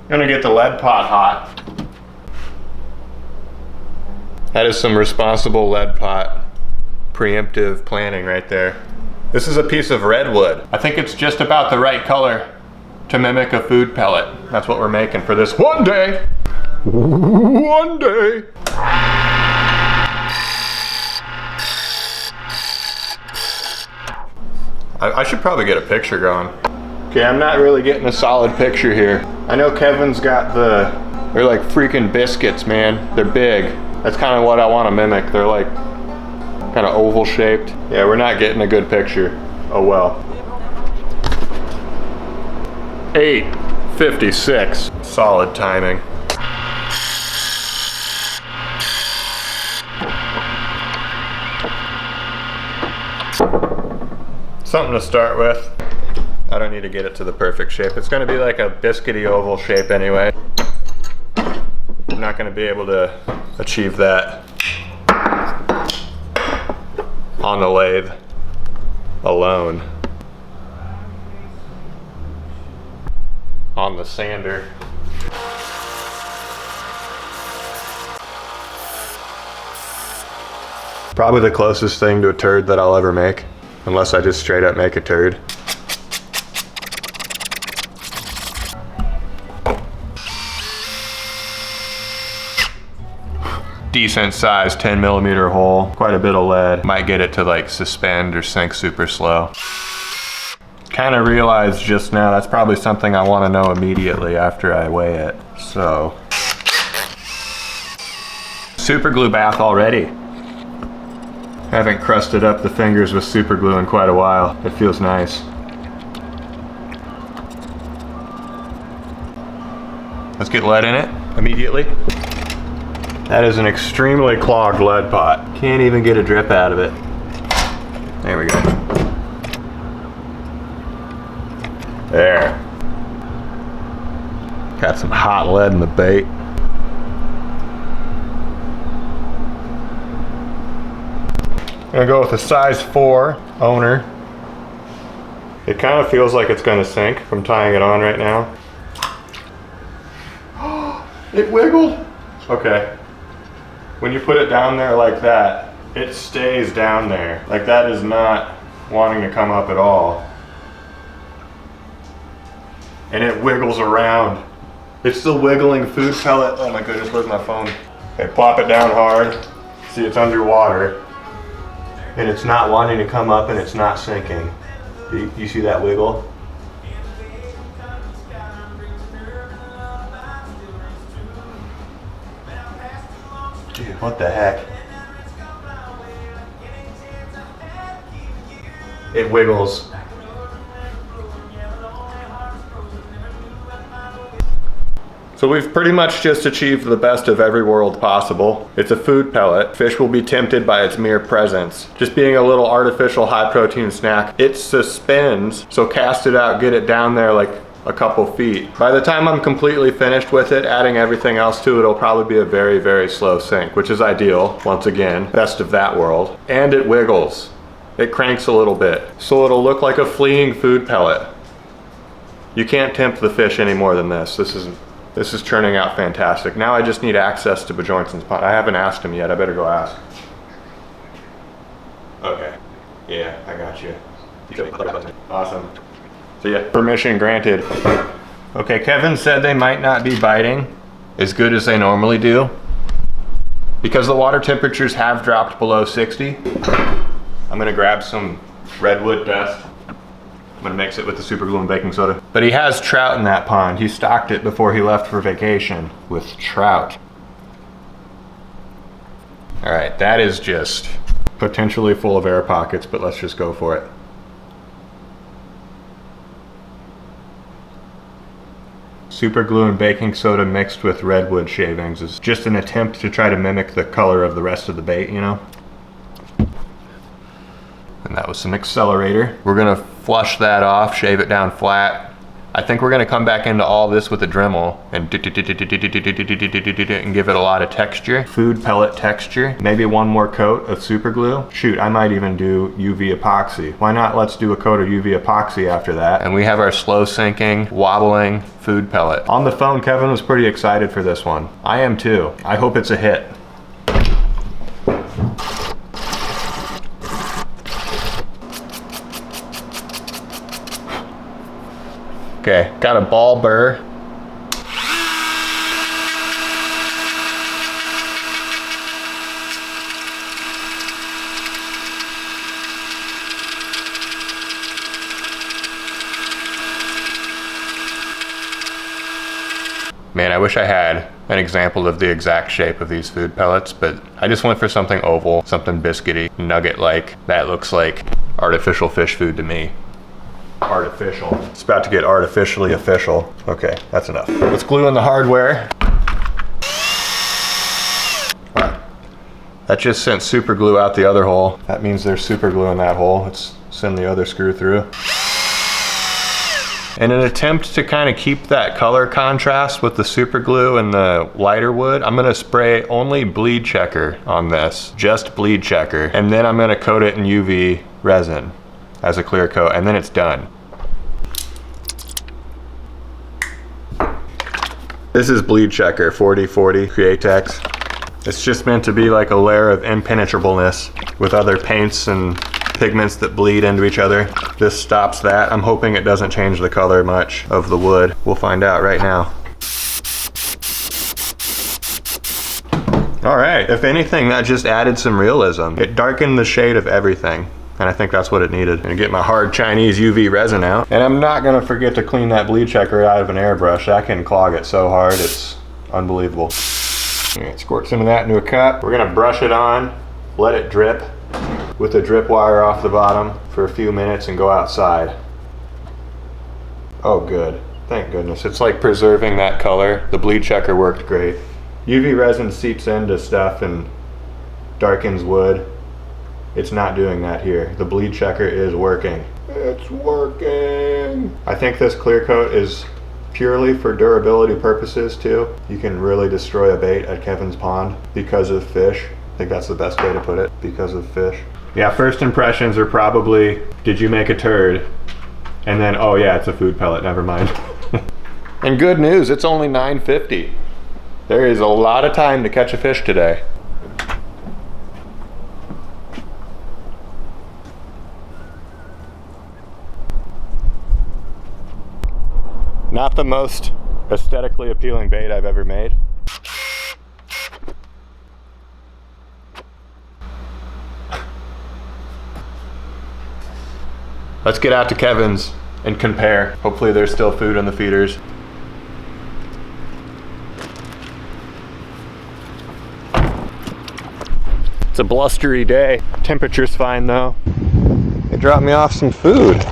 Gonna get the lead pot hot. That is some responsible lead pot preemptive planning right there. This is a piece of redwood. I think it's just about the right color to mimic a food pellet. That's what we're making for this one day. One day. I should probably get a picture going. Okay, I'm not really getting a solid picture here. I know Kevin's got they're like freaking biscuits, man. They're big. That's kind of what I want to mimic. They're like kind of oval shaped. Yeah, we're not getting a good picture. Oh well. 8:56. Solid timing. Something to start with. I don't need to get it to the perfect shape. It's gonna be like a biscuity oval shape anyway. I'm not gonna be able to achieve that on the lathe alone. On the sander. Probably the closest thing to a turd that I'll ever make, unless I just straight up make a turd. Decent size 10mm hole, quite a bit of lead. Might get it to like suspend or sink super slow. Kind of realized just now that's probably something I want to know immediately after I weigh it. So, super glue bath already. Haven't crusted up the fingers with super glue in quite a while. It feels nice. Let's get lead in it immediately. That is an extremely clogged lead pot. Can't even get a drip out of it. There we go. There. Got some hot lead in the bait. Gonna go with a size 4 owner. It kind of feels like it's gonna sink from tying it on right now. It wiggled. Okay. When you put it down there like that, it stays down there. Like that is not wanting to come up at all. And it wiggles around. It's the wiggling food pellet. Oh my goodness, where's my phone? Okay, plop it down hard. See, it's underwater. And it's not wanting to come up and it's not sinking. You see that wiggle? Dude, what the heck? It wiggles. So we've pretty much just achieved the best of every world possible. It's a food pellet. Fish will be tempted by its mere presence. Just being a little artificial high protein snack. It suspends, so cast it out, get it down there like a couple feet. By the time I'm completely finished with it, adding everything else to it, it'll probably be a very, very slow sink, which is ideal, once again, best of that world. And it wiggles. It cranks a little bit, so it'll look like a fleeing food pellet. You can't tempt the fish any more than this. This is turning out fantastic. Now I just need access to BJORNSEN's pond. I haven't asked him yet, I better go ask. Okay, yeah, I got you. Awesome. So yeah, permission granted. Okay, Kevin said they might not be biting as good as they normally do. Because the water temperatures have dropped below 60, I'm gonna grab some redwood dust. I'm gonna mix it with the super glue and baking soda. But he has trout in that pond. He stocked it before he left for vacation with trout. All right, that is just potentially full of air pockets, but let's just go for it. super glue and baking soda mixed with redwood shavings is just an attempt to try to mimic the color of the rest of the bait, you know? And that was some accelerator. We're gonna flush that off, shave it down flat. I think we're gonna come back into all this with a Dremel and give it a lot of texture. Food pellet texture. Maybe one more coat of super glue. Shoot, I might even do UV epoxy. Why not? Let's do a coat of UV epoxy after that. And we have our slow sinking, wobbling food pellet. On the phone, Kevin was pretty excited for this one. I am too. I hope it's a hit. Okay, got a ball burr. Man, I wish I had an example of the exact shape of these food pellets, but I just went for something oval, something biscuity, nugget-like. That looks like artificial fish food to me. Artificial. It's about to get artificially official. Okay, that's enough. Let's glue in the hardware. Wow. That just sent super glue out the other hole. That means there's super glue in that hole. Let's send the other screw through. In an attempt to kind of keep that color contrast with the super glue and the lighter wood, I'm gonna spray only bleed checker on this, just bleed checker. And then I'm gonna coat it in UV resin as a clear coat, and then it's done. This is bleed checker 4040 Createx. It's just meant to be like a layer of impenetrableness with other paints and pigments that bleed into each other. This stops that. I'm hoping it doesn't change the color much of the wood. We'll find out right now. All right, if anything, that just added some realism. It darkened the shade of everything. And I think that's what it needed. I'm gonna get my hard Chinese UV resin out. And I'm not gonna forget to clean that bleed checker out of an airbrush. That can clog it so hard, it's unbelievable. All right, squirt some of that into a cup. We're gonna brush it on, let it drip with the drip wire off the bottom for a few minutes and go outside. Oh, good. Thank goodness. It's like preserving that color. The bleed checker worked great. UV resin seeps into stuff and darkens wood. It's not doing that here. The bleed checker is working. It's working! I think this clear coat is purely for durability purposes too. You can really destroy a bait at Kevin's pond because of fish. I think that's the best way to put it, because of fish. Yeah, first impressions are probably, did you make a turd? And then, oh yeah, it's a food pellet, never mind. And good news, it's only 9:50. There is a lot of time to catch a fish today. Not the most aesthetically appealing bait I've ever made. Let's get out to Kevin's and compare. Hopefully there's still food in the feeders. It's a blustery day. Temperature's fine though. They dropped me off some food.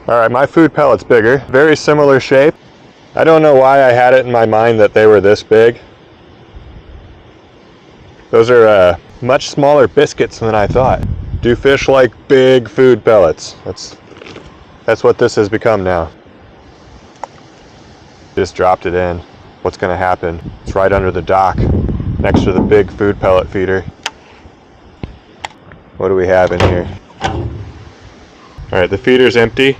All right, my food pellet's bigger. Very similar shape. I don't know why I had it in my mind that they were this big. Those are much smaller biscuits than I thought. Do fish like big food pellets? That's what this has become now. Just dropped it in. What's gonna happen? It's right under the dock, next to the big food pellet feeder. What do we have in here? All right, the feeder's empty.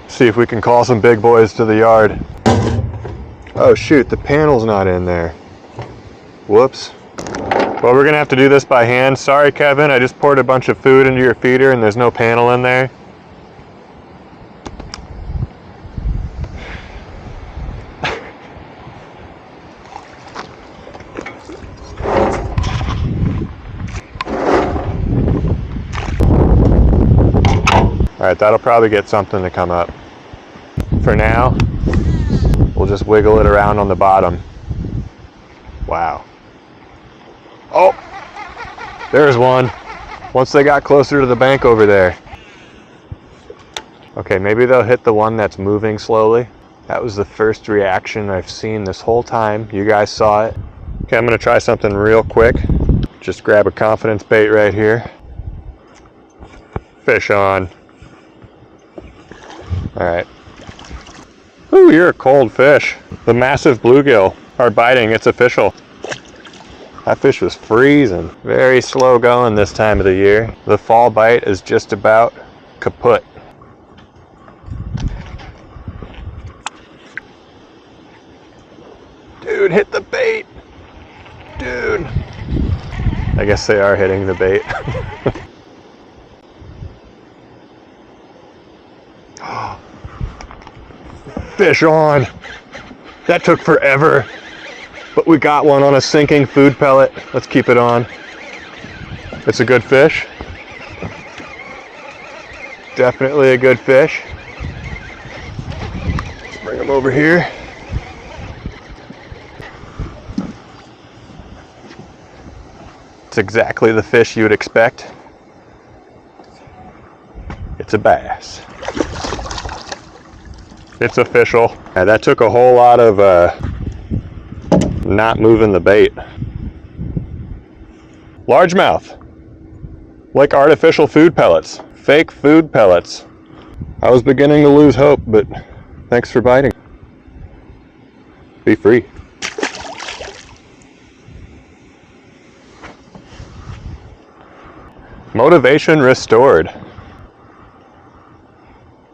See if we can call some big boys to the yard. Oh shoot, the panel's not in there. Whoops. Well, we're gonna have to do this by hand. Sorry, Kevin, I just poured a bunch of food into your feeder and there's no panel in there. All right, that'll probably get something to come up. For now, we'll just wiggle it around on the bottom. Wow. Oh, There's one. Once they got closer to the bank over there. Okay, maybe they'll hit the one that's moving slowly. That was the first reaction I've seen this whole time. You guys saw it. Okay, I'm gonna try something real quick. Just grab a confidence bait right here. Fish on. All right. Ooh, you're a cold fish. The massive bluegill are biting, it's official. That fish was freezing. Very slow going this time of the year. The fall bite is just about kaput. Dude, hit the bait. Dude. I guess they are hitting the bait. Fish on. That took forever, but we got one on a sinking food pellet. Let's keep it on. It's a good fish. Definitely a good fish. Let's bring him over here. It's exactly the fish you would expect. It's a bass. It's official. Yeah, that took a whole lot of not moving the bait. Largemouth. Like artificial food pellets. Fake food pellets. I was beginning to lose hope, but thanks for biting. Be free. Motivation restored.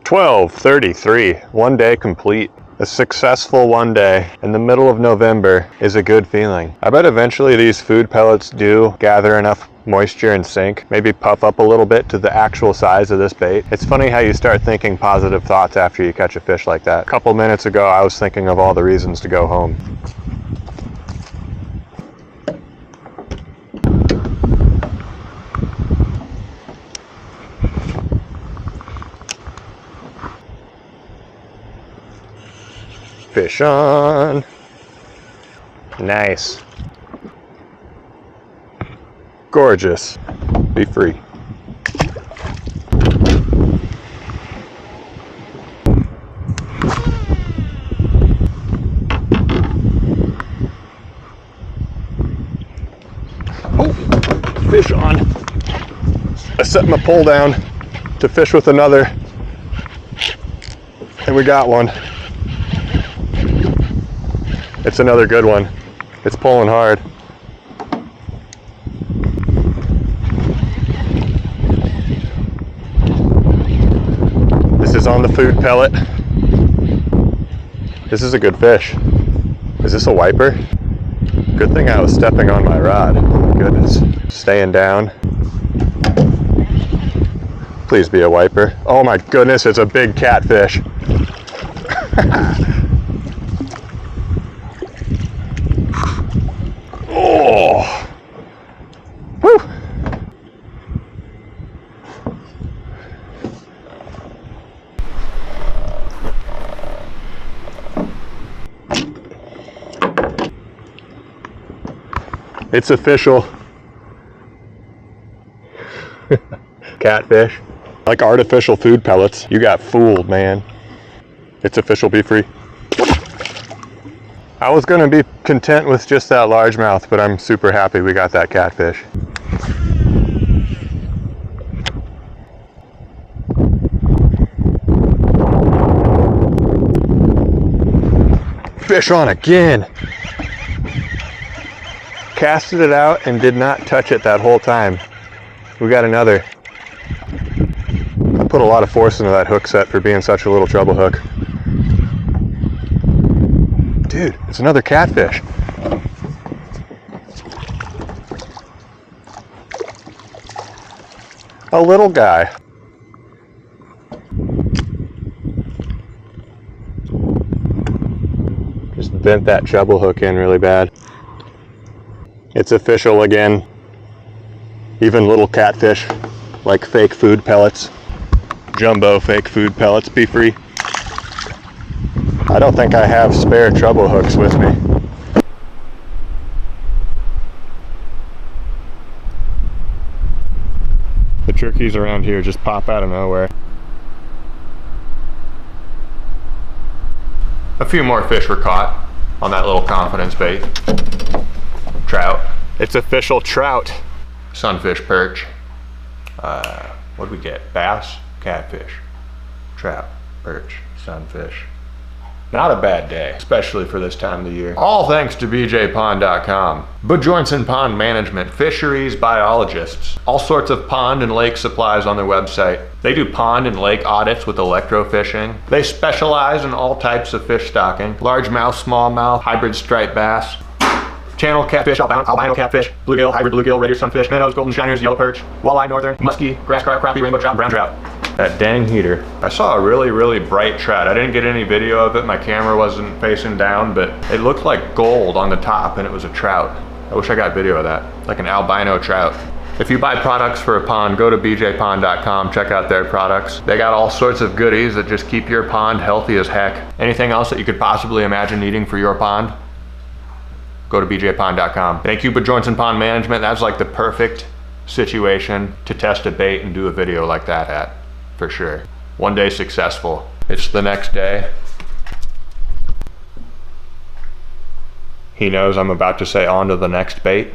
12:33, 1 day complete. A successful 1 day in the middle of November is a good feeling. I bet eventually these food pellets do gather enough moisture and sink, maybe puff up a little bit to the actual size of this bait. It's funny how you start thinking positive thoughts after you catch a fish like that. A couple minutes ago, I was thinking of all the reasons to go home. Fish on. Nice. Gorgeous. Be free. Oh, fish on. I set my pole down to fish with another, and we got one. It's another good one. It's pulling hard. This is on the food pellet. This is a good fish. Is this a wiper? Good thing I was stepping on my rod. Oh my goodness. Staying down. Please be a wiper. Oh my goodness, it's a big catfish. Oh, woo! It's official. Catfish. Like artificial food pellets. You got fooled, man. It's official, be free. I was gonna be content with just that largemouth, but I'm super happy we got that catfish. Fish on again. Casted it out and did not touch it that whole time. We got another. I put a lot of force into that hook set for being such a little treble hook. Dude, it's another catfish. A little guy. Just bent that treble hook in really bad. It's official again. Even little catfish, like fake food pellets. Jumbo fake food pellets, be free. I don't think I have spare treble hooks with me. Jerkies around here just pop out of nowhere. A few more fish were caught on that little confidence bait. Trout. It's official trout. Sunfish, perch. What'd we get? Bass, catfish, trout, perch, sunfish. Not a bad day, especially for this time of the year. All thanks to BJPond.com. BJORNSEN Pond Management, fisheries biologists. All sorts of pond and lake supplies on their website. They do pond and lake audits with electrofishing. They specialize in all types of fish stocking. Largemouth, smallmouth, hybrid striped bass. Channel catfish, albino catfish, bluegill, hybrid bluegill, red ear sunfish, minnows, golden shiners, yellow perch, walleye northern, muskie, grass carp, crappie, rainbow trout, brown trout. That dang heater. I saw a really bright trout. I didn't get any video of it. My camera wasn't facing down, but it looked like gold on the top and it was a trout. I wish I got video of that. Like an albino trout. If you buy products for a pond, go to bjpond.com, check out their products. They got all sorts of goodies that just keep your pond healthy as heck. Anything else that you could possibly imagine needing for your pond? Go to bjpond.com. Thank you, BJORNSEN Pond Management. That's like the perfect situation to test a bait and do a video like that at, for sure. One day successful. It's the next day. He knows I'm about to say on to the next bait.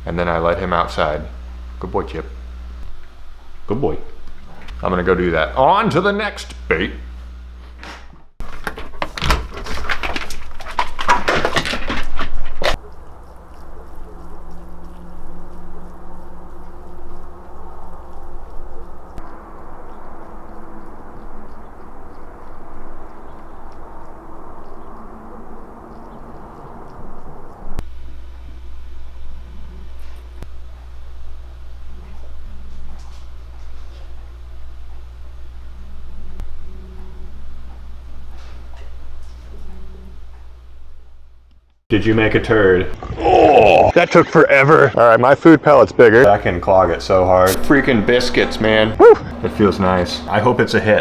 And then I let him outside. Good boy, Chip. Good boy. I'm gonna go do that. On to the next bait. Did you make a turd? Oh, that took forever. All right, my food pellet's bigger. I can clog it so hard. Freaking biscuits, man. Woo. It feels nice. I hope it's a hit.